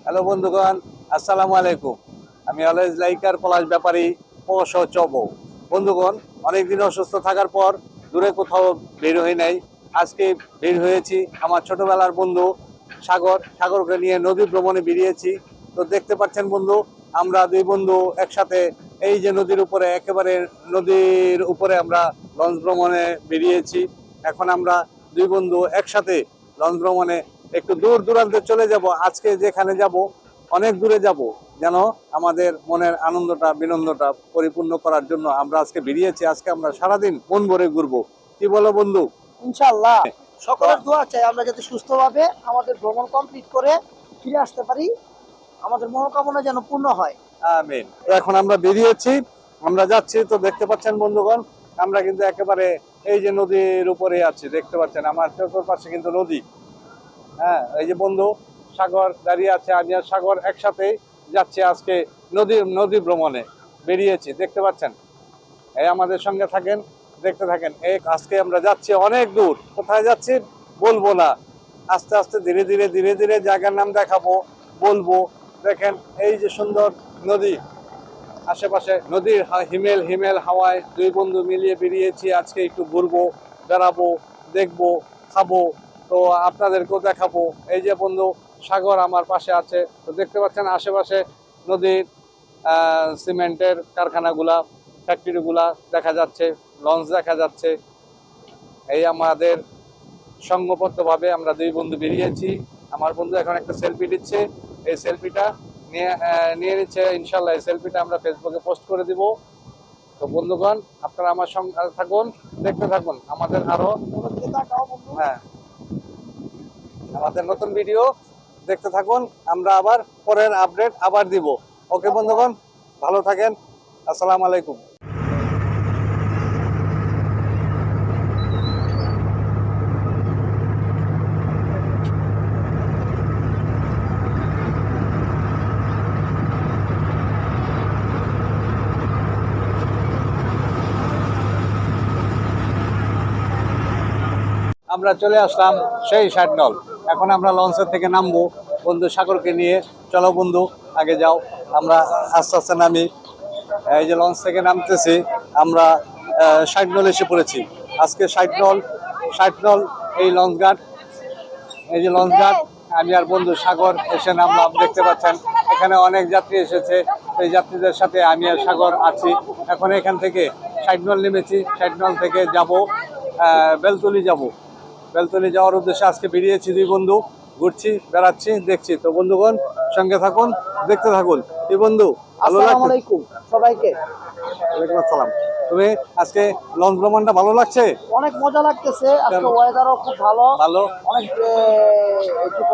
Hello বন্ধুগণ, আসসালামু আলাইকুম। আমি অলওয়েজ লাইকার পলাশ ব্যাপারী চব। বন্ধুগণ, অনেকদিন অসুস্থ থাকার পর দূরে কোথাও বের হই নাই। আজকে বের হয়েছি আমার ছোটবেলার বন্ধু সাগরকে নিয়ে নদী ভ্রমণে বেরিয়েছি। তো দেখতে পাচ্ছেন বন্ধু, আমরা দুই বন্ধু একসাথে এই যে নদীর উপরে, একেবারে নদীর উপরে আমরা লঞ্চ ভ্রমণে বেরিয়েছি। এখন আমরা দুই বন্ধু একসাথে লঞ্চ ভ্রমণে একটু দূর দূরান্তে চলে যাব। আজকে যেখানে যাব অনেক দূরে যাব, যেন আমাদের মনের আনন্দটা বিনন্দটা পরিপূর্ণ করার জন্য আমরা আজকে বেরিয়েছি। আজকে আমরা সারাদিন মন ভরে ঘুরবো। কি বলো বন্ধু? ইনশাআল্লাহ সকলের দোয়া চাই আমরা যাতে সুস্থভাবে আমাদের ভ্রমণ কমপ্লিট করে ফিরে আসতে পারি, আমাদের মনোকামনা যেন পূর্ণ হয়। আমিন। তো এখন আমরা বেরিয়েছি, আমরা যাচ্ছি। তো দেখতে পাচ্ছেন বন্ধুগণ, আমরা কিন্তু একেবারে এই যে নদীর উপরে আছি। দেখতে পাচ্ছেন আমার চতুর্পাশে কিন্তু নদী। হ্যাঁ, এই যে বন্ধু সাগর দাঁড়িয়ে আছে, আমি আর সাগর একসাথে যাচ্ছি আজকে নদী ভ্রমণে বেরিয়েছি। দেখতে পাচ্ছেন, এই আমাদের সঙ্গে থাকেন, দেখতে থাকেন। এই আজকে আমরা যাচ্ছি অনেক দূর। কোথায় যাচ্ছি বলবো না, আস্তে আস্তে ধীরে ধীরে ধীরে ধীরে জায়গার নাম দেখাবো, বলবো। দেখেন এই যে সুন্দর নদী, আশেপাশে নদীর হিমেল হিমেল হাওয়ায় দুই বন্ধু মিলিয়ে বেরিয়েছি আজকে একটু ঘুরবো, বেড়াবো, দেখবো, খাবো। তো আপনাদেরকেও দেখাবো। এই যে বন্ধু সাগর আমার পাশে আছে। তো দেখতে পাচ্ছেন আশেপাশে নদীর সিমেন্টের কারখানাগুলা, ফ্যাক্টরিগুলা দেখা যাচ্ছে, লঞ্চ দেখা যাচ্ছে। এই আমাদের সঙ্গবদ্ধভাবে আমরা দুই বন্ধু বেরিয়েছি। আমার বন্ধু এখন একটা সেলফি দিচ্ছে, এই সেলফিটা নিয়ে নিচ্ছে। ইনশাল্লাহ এই সেলফিটা আমরা ফেসবুকে পোস্ট করে দিব। তো বন্ধুগণ, আপনারা আমার সঙ্গে থাকুন, দেখতে থাকুন আমাদের আরো হ্যাঁ আমাদের নতুন ভিডিও দেখতে থাকুন। আমরা আবার পরের আপডেট আবার দিব। ওকে বন্ধুগণ, ভালো থাকেন। আসসালামু আলাইকুম। আমরা চলে আসলাম সেই 60 নল। এখন আমরা লঞ্চের থেকে নামবো বন্ধু সাগরকে নিয়ে। চলো বন্ধু, আগে যাও, আমরা আস্তে আস্তে নামি। এই যে লঞ্চ থেকে নামতেছি আমরা, 60 নল এসে পড়েছি। আজকে 60 নল এই লঞ্চ ঘাট। এই যে লঞ্চ ঘাট, আমি আর বন্ধু সাগর এসে নামলাম। দেখতে পাচ্ছেন এখানে অনেক যাত্রী এসেছে। এই যাত্রীদের সাথে আমি আর সাগর আছি। এখন এখান থেকে 60 নল নেমেছি। 60 নল থেকে যাব বেলতলি যাব। বেলতলি যাওয়ার উদ্দেশ্যে আজকে বেরিয়েছি দুই বন্ধু, ঘুরছি, বেড়াচ্ছি, দেখছি। তো বন্ধুগণ সঙ্গে থাকুন, দেখতে থাকুন। এই বন্ধু, আসসালামু আলাইকুম সবাইকে। ওয়ালাইকুম আসসালাম। তুমি আজকে লঞ্চ ভ্রমণটা ভালো লাগছে? অনেক মজা লাগতেছে, আজকে ওয়েদারও খুব ভালো। অনেক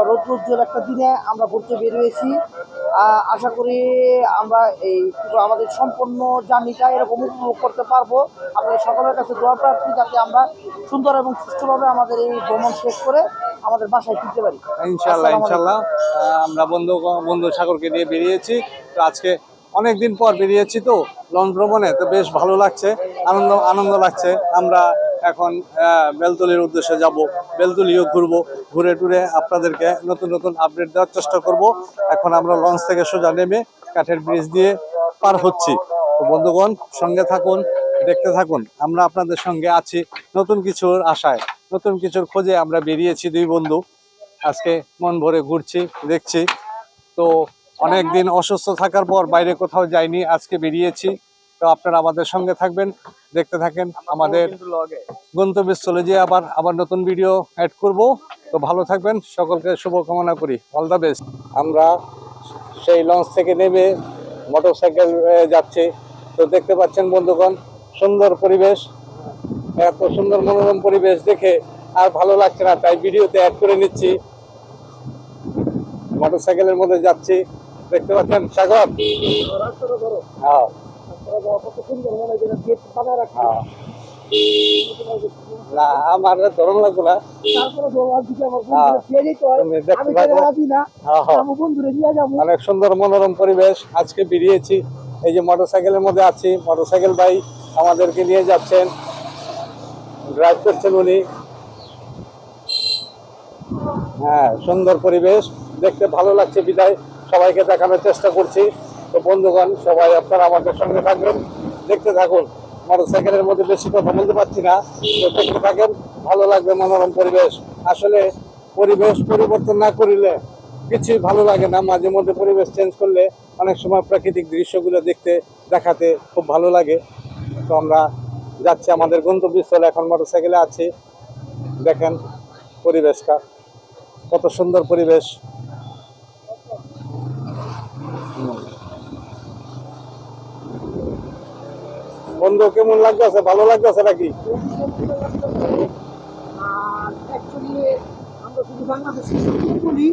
রৌদ্র উজ্জ্বল একটা দিনে আমরা ঘুরতে বের হয়েছি। আশা করি আমরা এই আমাদের সম্পূর্ণ জার্নিটা এরকম উপভোগ করতে পারবো। আপনাদের সকলের কাছে দোয়া প্রার্থী যাতে আমরা সুন্দর এবং সুষ্ঠুভাবে আমাদের এই ভ্রমণ শেষ করে আমাদের বাসায় ফিরতে পারি। ইনশাল্লাহ ইনশাল্লাহ। আমরা বন্ধু সাগরকে নিয়ে বেরিয়েছি। তো আজকে অনেকদিন পর বেরিয়েছি তো লঞ্চ ভ্রমণে, তো বেশ ভালো লাগছে, আনন্দ লাগছে। আমরা এখন বেলতলির উদ্দেশ্যে যাব, বেলতলিও ঘুরবো, ঘুরে টুরে আপনাদেরকে নতুন নতুন আপডেট দেওয়ার চেষ্টা করব। এখন আমরা লঞ্চ থেকে সোজা নেমে কাঠের ব্রিজ দিয়ে পার হচ্ছি। তো বন্ধুগণ সঙ্গে থাকুন, দেখতে থাকুন। আমরা আপনাদের সঙ্গে আছি নতুন কিছুর আশায়, নতুন কিছুর খোঁজে আমরা বেরিয়েছি দুই বন্ধু। আজকে মন ভরে ঘুরছি, দেখছি। তো অনেকদিন অসুস্থ থাকার পর বাইরে কোথাও যাইনি, আজকে বেরিয়েছি। তো আপনারা আমাদের সঙ্গে থাকবেন, দেখতে থাকেন। আমাদের গন্তব্যস্থলে যে আবার নতুন ভিডিও অ্যাড করব। তো ভালো থাকবেন, সকলকে শুভকামনা করি। All the best. আমরা সেই লঞ্চ থেকে নেমে মোটরসাইকেল যাচ্ছি। তো দেখতে পাচ্ছেন বন্ধুগণ, সুন্দর পরিবেশ। এত সুন্দর মনোরম পরিবেশ দেখে আর ভালো লাগছে না, তাই ভিডিওতে অ্যাড করে নিচ্ছি। মোটরসাইকেলের মধ্যে যাচ্ছি, দেখতে পাচ্ছেন সাগর। হ্যাঁ, না আমার ধরন লাগবো না। অনেক সুন্দর মনোরম পরিবেশ। আজকে বেরিয়েছি, এই যে মোটরসাইকেলের মধ্যে আছি। মোটরসাইকেল ভাই আমাদেরকে নিয়ে যাচ্ছেন, ড্রাইভ করছেন উনি। হ্যাঁ, সুন্দর পরিবেশ। দেখতে ভালো লাগছে বিদায় সবাইকে দেখানোর চেষ্টা করছি। তো বন্ধুগণ সবাই আপনারা আমাদের সঙ্গে থাকবেন, দেখতে থাকুন। মোটরসাইকেলের মধ্যে বেশি কথা বলতে পারছি না, তো দেখতে থাকেন, ভালো লাগবে মনোরম পরিবেশ। আসলে পরিবেশ পরিবর্তন না করিলে কিছুই ভালো লাগে না, মাঝে মধ্যে পরিবেশ চেঞ্জ করলে অনেক সময় প্রাকৃতিক দৃশ্যগুলো দেখতে দেখাতে খুব ভালো লাগে। তো আমরা যাচ্ছি আমাদের গন্তব্যস্থলে, এখন মোটরসাইকেলে আছি। দেখেন পরিবেশটা কত সুন্দর পরিবেশ। বন্ধু কেমন লাগতেছে, ভালো লাগতেছে নাকি? আর অ্যাকচুয়ালি আমরা যদি বাংলাদেশে সৌন্দর্য বলি,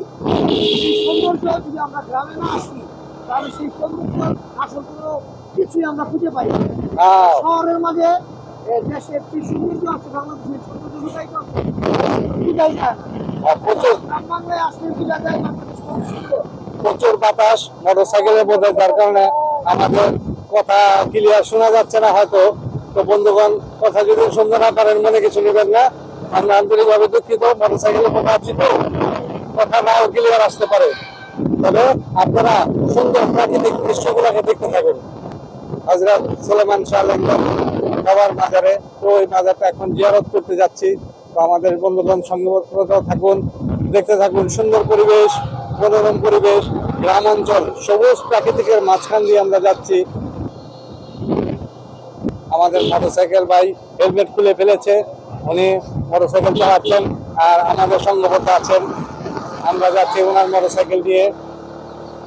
সেই সৌন্দর্য যদি আমরা গ্রামে না আসি তাহলে সেই সৌন্দর্য আসল কোনো কিছুই আমরা খুঁজে পাই না। হ্যাঁ, শহরের মাঝে দেশের যে সৌন্দর্য আছে, বাংলাদেশের সৌন্দর্য বুঝাই তো বুঝাই যায় না। প্রচুর গ্রাম বাংলায় আসলে বোঝা যায় বাংলাদেশ কত সুন্দর। প্রচুর বাতাস মোটরসাইকেলের মধ্যে, যার কারণে আমাদের কথা ক্লিয়ার শোনা যাচ্ছে না হয়তো। তো বন্ধুগণ কথা যদি শুনতে না পারেন মনে কিছু নেবেন না, আমরা আন্তরিকভাবে দুঃখিত। মোটরসাইকেলের কথা আছি তো কথা নাও ক্লিয়ার আসতে পারে, তবে আপনারা সুন্দর প্রাকৃতিক দৃশ্যগুলোকে দেখতে থাকুন। হযরত সুলাইমান শাহ লেঙ্গর বাবার মাজারে, তো ওই মাজারটা এখন জিয়ারত করতে যাচ্ছি। তো আমাদের বন্ধুগণ সংগত থাকুন, দেখতে থাকুন। সুন্দর পরিবেশ, মনোরম পরিবেশ, গ্রাম অঞ্চল, সবুজ প্রাকৃতিকের মাঝখান দিয়ে আমরা যাচ্ছি। আমাদের মোটরসাইকেল ভাই হেলমেট খুলে ফেলেছে, উনি মোটরসাইকেল চালাচ্ছেন আর আমাদের সঙ্গবদ্ধ আছেন। আমরা যাচ্ছি ওনার মোটরসাইকেল দিয়ে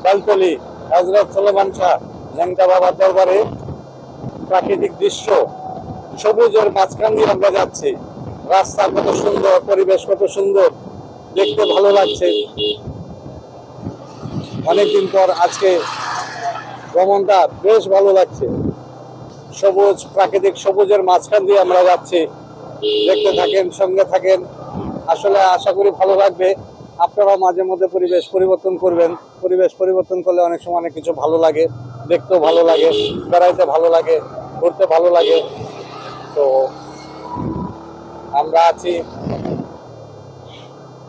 বেলতলি হযরত সুলাইমান শাহ ল্যাংটা বাবার দরবারে। প্রাকৃতিক দৃশ্য, সবুজের মাঝখান দিয়ে আমরা যাচ্ছি। রাস্তা কত সুন্দর, পরিবেশ কত সুন্দর, দেখতে ভালো লাগছে। অনেকদিন পর আজকে ভ্রমণটা বেশ ভালো লাগছে। সবুজ প্রাকৃতিক সবুজের মাঝখান দিয়ে আমরা যাচ্ছি, দেখতে থাকেন, সঙ্গে থাকেন। আসলে আশা করি ভালো লাগবে। আপনারাও মাঝে মধ্যে পরিবেশ পরিবর্তন করবেন। পরিবেশ পরিবর্তন করলে অনেক সময় অনেক কিছু ভালো লাগে, দেখতেও ভালো লাগে, বেড়াইতে ভালো লাগে, ঘুরতে ভালো লাগে। তো আমরা আছি,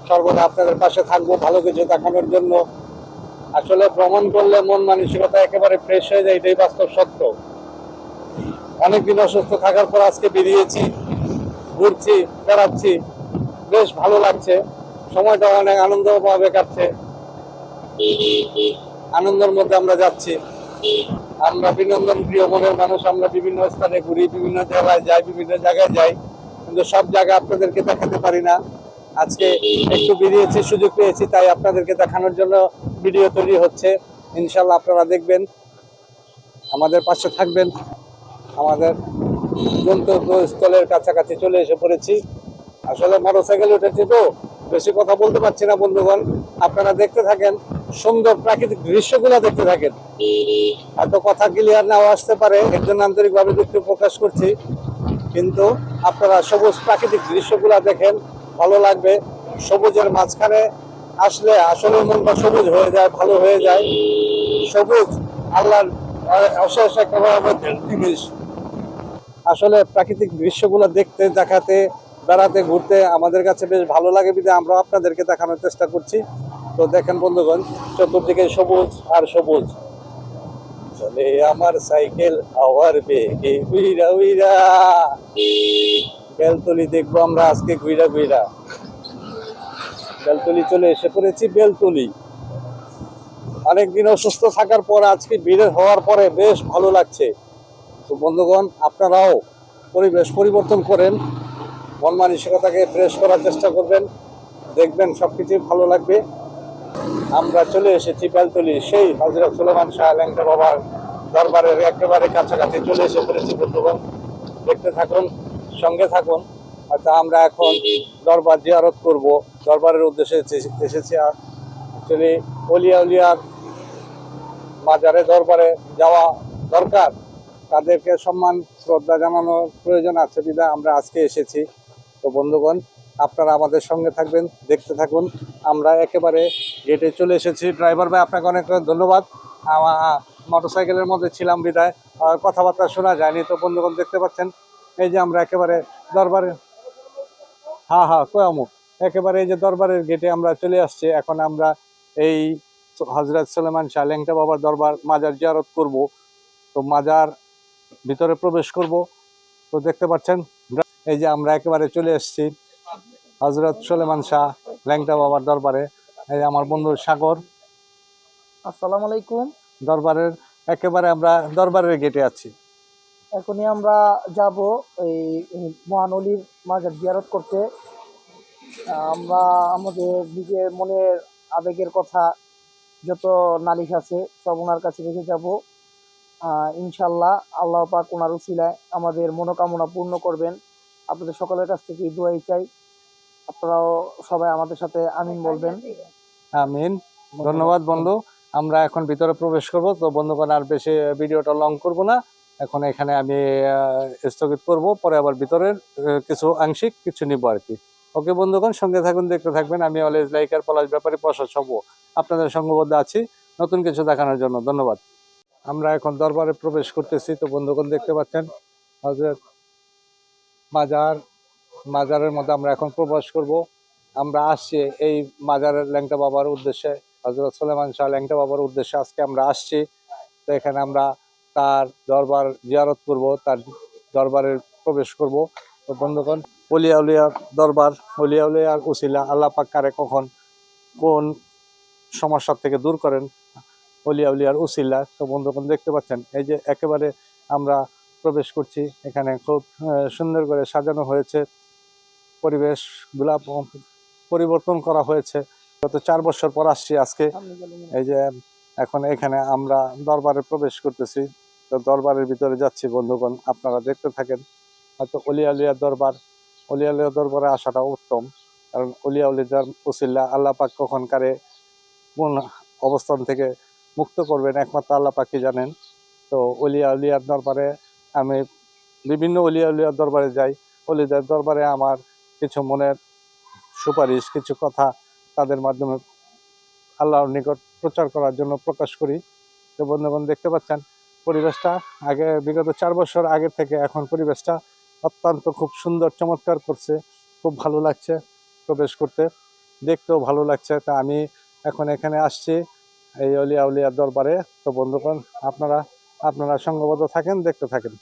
সর্বদা আপনাদের পাশে থাকবো ভালো কিছু দেখানোর জন্য। আসলে ভ্রমণ করলে মন মানসিকতা একেবারে ফ্রেশ হয়ে যায়, এটাই বাস্তব সত্য। অনেকদিন অসুস্থ থাকার পর আজকে বেরিয়েছি, ঘুরছি, বেড়াচ্ছি, বেশ ভালো লাগছে। সময়টা অনেক আনন্দভাবে কাটছে, আনন্দের মধ্যে আমরা যাচ্ছি। আমরা বিনোদন প্রিয় মনের মানুষ, আমরা বিভিন্ন স্থানে ঘুরি, বিভিন্ন জায়গায় যাই, বিভিন্ন জায়গায় যাই, কিন্তু সব জায়গা আপনাদেরকে দেখাতে পারি না। আজকে একটু বেরিয়েছি, সুযোগ পেয়েছি, তাই আপনাদেরকে দেখানোর জন্য ভিডিও তৈরি হচ্ছে। ইনশাল্লাহ আপনারা দেখবেন, আমাদের পাশে থাকবেন। আমাদের গন্তব্যস্থলের কাছাকাছি চলে এসে পড়েছি। আসলে মোটরসাইকেল উঠেছি তো বেশি কথা বলতে পারছি না বন্ধুগণ, আপনারা দেখতে থাকেন, সুন্দর প্রাকৃতিক দৃশ্যগুলো দেখতে থাকেন। এত কথা ক্লিয়ার নাও আসতে পারে, এর জন্য আন্তরিকভাবে দুঃখ প্রকাশ করছি, কিন্তু আপনারা সবুজ প্রাকৃতিক দৃশ্যগুলো দেখেন, ভালো লাগবে। সবুজের মাঝখানে আসলে আসলে মনটা সবুজ হয়ে যায়, ভালো হয়ে যায়। সবুজ আল্লাহর অশেষ একটা জিনিস। আসলে প্রাকৃতিক দৃশ্যগুলো দেখতে, দেখাতে, বেড়াতে, ঘুরতে আমাদের কাছে বেশ ভালো লাগে, বিধায় আমরা আপনাদেরকে দেখানোর চেষ্টা করছি। তো দেখেন বন্ধুগণ, চতুর্দিকে সবুজ আর সবুজ। চলে আমার সাইকেল হাওয়ার বেগে উইরা উইরা। বেলতলি দেখবো আমরা আজকে ঘুইরা ঘুইরা। বেলতলি চলে এসে পড়েছি, বেলতলি। অনেকদিন অসুস্থ থাকার পর আজকে বের হওয়ার পরে বেশ ভালো লাগছে। তো বন্ধুগণ আপনারাও পরিবেশ পরিবর্তন করেন, মন মানসিকতাকে ফ্রেশ করার চেষ্টা করবেন, দেখবেন সবকিছু ভালো লাগবে। আমরা চলে এসেছি বেলতলি, সেই হযরত সুলাইমান শাহ ল্যাংটা বাবার দরবারের একেবারে কাছাকাছি চলে এসে পড়েছি বন্ধুগণ। দেখতে থাকুন, সঙ্গে থাকুন। হয়তো আমরা এখন দরবার জিয়ারত করব, দরবারের উদ্দেশ্যে এসেছি। অ্যাকচুয়ালি অলিয়া উলিয়ার মাজারে দরবারে যাওয়া দরকার, তাদেরকে সম্মান শ্রদ্ধা জানানোর প্রয়োজন আছে, বিধায় আমরা আজকে এসেছি। তো বন্ধুগণ আপনারা আমাদের সঙ্গে থাকবেন, দেখতে থাকুন। আমরা একেবারে গেটে চলে এসেছি। ড্রাইভার ভাই আপনাকে অনেক ধন্যবাদ। মোটরসাইকেলের মধ্যে ছিলাম বিধায় কথাবার্তা শোনা যায়নি। তো বন্ধুগণ দেখতে পাচ্ছেন, এই যে আমরা একেবারে দরবারে, হ্যাঁ কয়ামু, একেবারে এই যে দরবারের গেটে আমরা চলে আসছি। এখন আমরা এই হযরত সুলেমান শাহ ল্যাংটা বাবার দরবার মাজার জিয়ারত করব। তো মাজার ভিতরে প্রবেশ করব। তো দেখতে পাচ্ছেন এই যে আমরা একেবারে চলে এসেছি হযরত সুলেমান শাহ ল্যাংটা বাবার দরবারে। এই যে আমার বন্ধু সাগর। আসসালামু আলাইকুম। দরবারের একেবারে আমরা দরবারের গেটে আছি। এখনই আমরা যাব এই মহান অলির মাজার জিয়ারত করতে। আমরা আমাদের নিজের মনের আবেগের কথা যত নালিশ আছে সব ওনার কাছে রেখে যাব। ইনশাল্লাহ আল্লাহ পাক ওনার উসিলায় আমাদের মনোকামনা পূর্ণ করবেন। আপনাদের সকলের কাছ থেকে দোয়াই চাই, আপনারাও সবাই আমাদের সাথে আমিন বলবেন। আমিন। ধন্যবাদ বন্ধু। আমরা এখন ভিতরে প্রবেশ করব। তো বন্ধুগণ আর বেশি ভিডিওটা লং করব না, এখন এখানে আমি স্থগিত করব, পরে আবার ভিতরের কিছু আংশিক কিছু নিব আর কি। ওকে বন্ধুগণ, সঙ্গে থাকুন, দেখতে থাকবেন। আমি অলওয়েজ লাইকার পলাশ ব্যাপারী প্রসাদ সঙ্গ আপনাদের সঙ্গবদ্ধ আছি নতুন কিছু দেখানোর জন্য। ধন্যবাদ। আমরা এখন দরবারে প্রবেশ করতেছি। তো বন্ধুগণ দেখতে পাচ্ছেন হযরত মাজারের মধ্যে আমরা এখন প্রবেশ করব। আমরা আসছি এই মাজারের ল্যাংটা বাবার উদ্দেশ্যে, হযরত সুলেমান শাহ ল্যাংটা বাবার উদ্দেশ্যে আজকে আমরা আসছি। তো এখানে আমরা তার দরবার জিয়ারত করব, তার দরবারে প্রবেশ করব। তো বন্ধুগণ, অলিয়া উলিয়ার দরবার, অলিয়া উলিয়ার উসিলা, আল্লাহ পাক কারে কখন কোন সমস্যা থেকে দূর করেন, অলিয়া উলিয়ার উসিলা। তো বন্ধুগণ দেখতে পাচ্ছেন এই যে একেবারে আমরা প্রবেশ করছি। এখানে খুব সুন্দর করে সাজানো হয়েছে, পরিবেশ গুলা পরিবর্তন করা হয়েছে। গত 4 বছর পর আসছি আজকে। এই যে এখন এখানে আমরা দরবারে প্রবেশ করতেছি। তো দরবারের ভিতরে যাচ্ছি বন্ধুগণ, আপনারা দেখতে থাকেন। হয়তো অলিয়া উলিয়ার দরবার, অলিয়া উলিয়ার দরবারে আসাটা উত্তম, কারণ অলিয়া উলিয়ার উসিলা আল্লাহ পাক কখন কারে কোন অবস্থান থেকে মুক্ত করবেন একমাত্র আল্লাহ পাকই জানেন। তো অলিয়া উলিয়ার দরবারে আমি বিভিন্ন অলিয়া উলিয়ার দরবারে যাই। অলিদের দরবারে আমার কিছু মনের সুপারিশ, কিছু কথা তাদের মাধ্যমে আল্লাহর নিকট প্রচার করার জন্য প্রকাশ করি। তো বন্ধুগণ দেখতে পাচ্ছেন পরিবেশটা আগে বিগত 4 বছর আগে থেকে এখন পরিবেশটা অত্যন্ত খুব সুন্দর চমৎকার করছে। খুব ভালো লাগছে প্রবেশ করতে, দেখতেও ভালো লাগছে। তা আমি এখন এখানে আসছি এই অলিয়া উলিয়ার দরবারে। তো বন্ধুগণ আপনারা সঙ্গবদ্ধ থাকেন, দেখতে থাকেন।